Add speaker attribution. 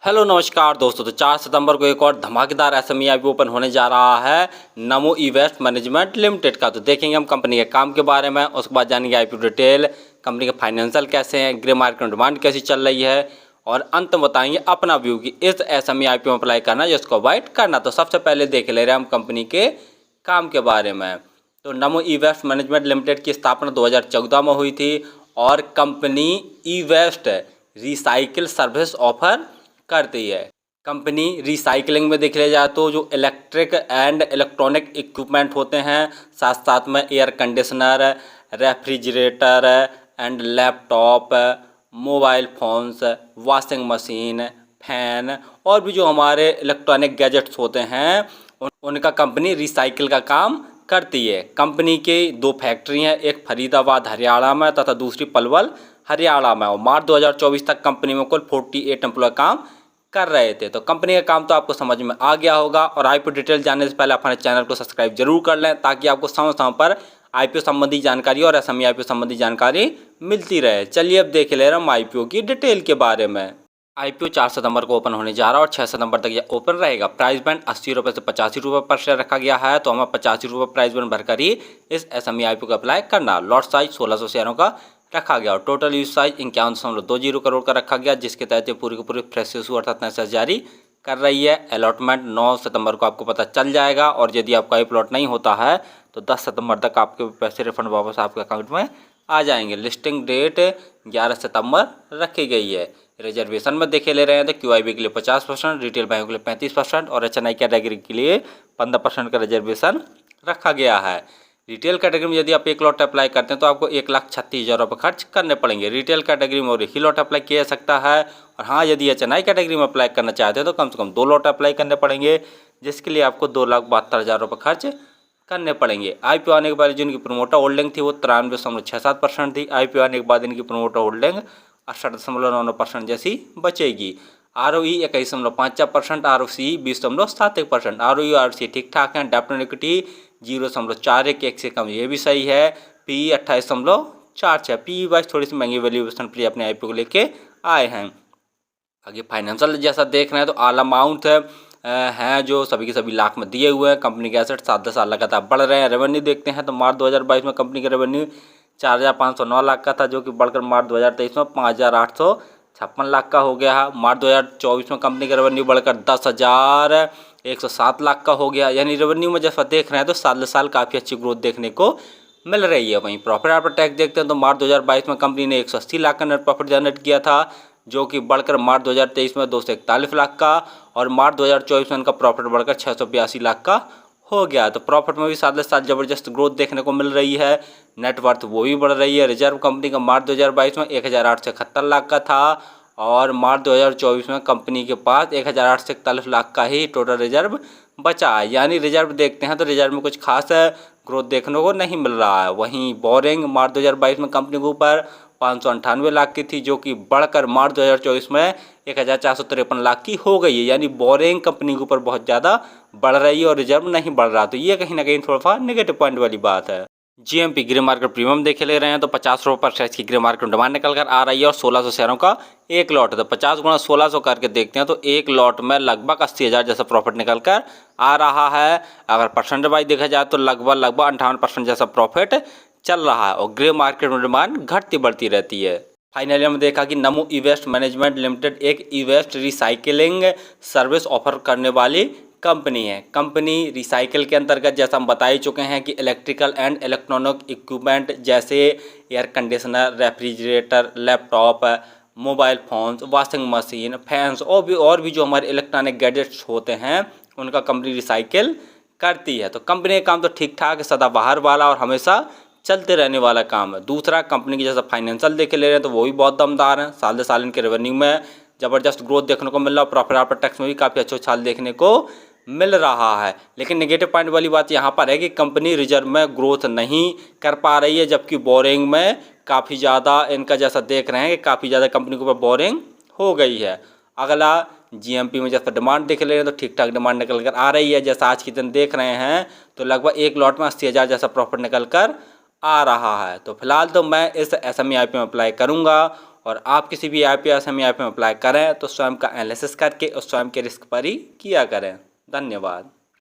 Speaker 1: Hello नमस्कार दोस्तों। तो 4 सितंबर को एक और धमाकेदार एसएमई आईपीओ ओपन होने जा रहा है नमो ईवेस्ट मैनेजमेंट लिमिटेड का। तो देखेंगे हम कंपनी के काम के बारे में, उसके बाद जानेंगे आईपीओ डिटेल, कंपनी के फाइनेंशियल कैसे हैं, ग्रे मार्केट में डिमांड कैसी चल रही है, और अंत में बताएंगे अपना व्यू कि इस एसएमई आईपीओ में अप्लाई करना या इसको अवॉइड करना। तो सबसे पहले देख ले रहे हैं हम कंपनी के काम के बारे में। तो नमो ईवेस्ट मैनेजमेंट लिमिटेड की स्थापना 2014 में हुई थी और company e-waste recycle service offer करती है। कंपनी रिसाइकलिंग में देख लिया जाए तो जो इलेक्ट्रिक एंड इलेक्ट्रॉनिक इक्विपमेंट होते हैं, साथ साथ में air conditioner, refrigerator and laptop, mobile phones, washing machine, fan और भी जो हमारे इलेक्ट्रॉनिक गैजेट्स होते हैं उनका कंपनी रिसाइकिल का काम करती है। कंपनी की 2 फैक्ट्री हैं, एक फरीदाबाद हरियाणा में तथा दूसरी पलवल हरियाणा में। और मार्च 2024 तक कंपनी में कुल 48 एम्प्लॉय काम कर रहे थे। तो कंपनी का काम तो आपको समझ में आ गया होगा। और आईपीओ डिटेल जानने से पहले अपने चैनल को सब्सक्राइब जरूर कर लें ताकि आपको समय समय पर आईपीओ संबंधी जानकारी और एसएमई आईपीओ संबंधी जानकारी मिलती रहे। चलिए अब देख ले रहे हम आईपीओ की डिटेल के बारे में। आईपीओ 4 सितंबर को ओपन होने जा रहा है और 6 सितंबर तक यह ओपन रहेगा। प्राइस बैंड 80 रुपये से 85 रुपये पर शेयर रखा गया है। तो हमें 85 रुपये प्राइस बैंड भरकर ही इस एसएमई आईपीओ को अप्लाई करना। लॉट साइज 1600 शेयरों का रखा गया और टोटल यूज साइज 51.20 करोड़ का रखा गया, जिसके तहत ये पूरी की पूरी फ्रेश इशू अर्थात नया शेयर जारी कर रही है। अलॉटमेंट 9 सितंबर को आपको पता चल जाएगा और यदि आपका ये प्लॉट नहीं होता है तो 10 सितंबर तक आपके पैसे रिफंड वापस आपके अकाउंट में आ जाएंगे। लिस्टिंग डेट 11 सितंबर रखी गई है। रिजर्वेशन में देखे ले रहे हैं तो क्यूआईबी के लिए 50%, रिटेल बैंकों के लिए 35% और एचएनआई कैटेगरी के लिए 15% का रिजर्वेशन रखा गया है। रिटेल कैटेगरी में यदि आप एक लॉट अप्लाई करते हैं तो आपको 1,36,000 रुपये खर्च करने पड़ेंगे। रिटेल कैटेगरी में और एक ही लॉट अप्लाई किया जा सकता है। और हाँ, यदि एचएनआई कैटेगरी में अप्लाई करना चाहते हैं तो कम से कम 2 लॉट अप्लाई करने पड़ेंगे, जिसके लिए आपको 2,72,000 रुपये खर्च करने पड़ेंगे। आईपीओ आने के बाद जिनकी प्रोमोटर होल्डिंग थी वो 93.67% थी। आईपीओ आने के बाद इनकी प्रोमोटर होल्डिंग 68.99% जैसी बचेगी। ROE 21.55%, ROCE 20.71%, ROE और ROCE ठीक ठाक हैं। डेब्ट टू इक्विटी 0.41, एक से कम ये भी सही है। PE 28.46, PE वाइज थोड़ी सी महंगी वैल्यूएशन पर अपने आईपीओ को लेके आए हैं। आगे फाइनेंशियल जैसा देख रहे हैं तो ऑल अमाउंट हैं जो सभी के सभी लाख में दिए हुए हैं। कंपनी के एसेट 7-10 साल लगातार बढ़ रहे हैं। रेवेन्यू देखते हैं तो मार्च 2022 में कंपनी का रेवेन्यू 4,509 लाख का था, जो कि बढ़कर मार्च 2023 में 5,856 लाख का हो गया है। मार्च 2024 में कंपनी का रेवेन्यू बढ़कर 10,107 लाख का हो गया। यानी रेवेन्यू में जैसा देख रहे हैं तो साल साल काफ़ी अच्छी ग्रोथ देखने को मिल रही है। वहीं प्रॉफिट आफ्टर टैक्स देखते हैं तो मार्च 2022 में कंपनी ने 180 लाख का नेट प्रॉफिट जनरेट किया था, जो कि बढ़कर मार्च 2023 में 241 लाख का और मार्च 2024 में इनका प्रॉफिट बढ़कर 682 लाख का हो गया। तो प्रॉफिट में भी साथ साथ ज़बरदस्त ग्रोथ देखने को मिल रही है। नेटवर्थ वो भी बढ़ रही है। रिजर्व कंपनी का मार्च 2022 में 1,871 लाख का था और मार्च 2024 में कंपनी के पास 1,841 लाख का ही टोटल रिजर्व बचा है। यानी रिजर्व देखते हैं तो रिजर्व में कुछ खास ग्रोथ देखने को नहीं मिल रहा है। वहीं बोरिंग मार्च 2022 में कंपनी के ऊपर 598 लाख की थी, जो कि बढ़कर मार्च 2024 में 1,453 लाख की हो गई है। यानी बोरिंग कंपनी के ऊपर बहुत ज़्यादा बढ़ रही है और रिजर्व नहीं बढ़ रहा। तो ये कहीं ना कहीं थोड़ा सा नेगेटिव पॉइंट वाली बात है। जीएमपी ग्रे मार्केट प्रीमियम देखे ले रहे हैं तो 50 रुपये पर शेयर की ग्रे मार्केट में डिमांड निकल कर आ रही है और 1600 शेयरों का एक लॉट है। तो 50 गुणा 1600 करके देखते हैं तो एक लॉट में लगभग 80,000 जैसा प्रॉफिट निकल कर आ रहा है। अगर परसेंट वाइज देखा जाए तो लगभग 58% जैसा प्रॉफिट चल रहा है और ग्रे मार्केट में डिमांड घटती बढ़ती रहती है। फाइनली हमने देखा कि नमो ईवेस्ट मैनेजमेंट लिमिटेड एक ईवेस्ट रिसाइकिलिंग सर्विस ऑफर करने वाली कंपनी है। कंपनी रिसाइकिल के अंतर्गत जैसा हम बता ही चुके हैं कि इलेक्ट्रिकल एंड इलेक्ट्रॉनिक इक्विपमेंट जैसे air conditioner, refrigerator, laptop, mobile phones, washing machine, fans और भी जो हमारे इलेक्ट्रॉनिक गैजेट्स होते हैं उनका कंपनी रिसाइकिल करती है। तो कंपनी का काम तो ठीक ठाक सदाबहार वाला और हमेशा चलते रहने वाला काम है। दूसरा, कंपनी की जैसा फाइनेंशियल देखे ले रहे हैं तो वो भी बहुत दमदार हैं। साल दर साल इनके रेवेन्यू में ज़बरदस्त ग्रोथ देखने को मिल रहा है। प्रॉफिट आफ्टर टैक्स में भी काफ़ी अच्छा साल देखने को मिल रहा है। लेकिन नेगेटिव पॉइंट वाली बात यहाँ पर है कि कंपनी रिजर्व में ग्रोथ नहीं कर पा रही है, जबकि बोरिंग में काफ़ी ज़्यादा इनका जैसा देख रहे हैं कि काफ़ी ज़्यादा कंपनी के ऊपर बोरिंग हो गई है। अगला, जीएमपी में जैसा डिमांड देख ले रहे हैं तो ठीक ठाक डिमांड निकल कर आ रही है। जैसा आज के दिन देख रहे हैं तो लगभग एक लॉट में 80,000 जैसा प्रॉफिट निकल कर आ रहा है। तो फिलहाल तो मैं इस एसएमई आईपीओ में अप्लाई करूंगा और आप किसी भी IPO या SME IPO में अप्लाई करें तो स्वयं का एनालिसिस करके और स्वयं के रिस्क पर ही किया करें। धन्यवाद।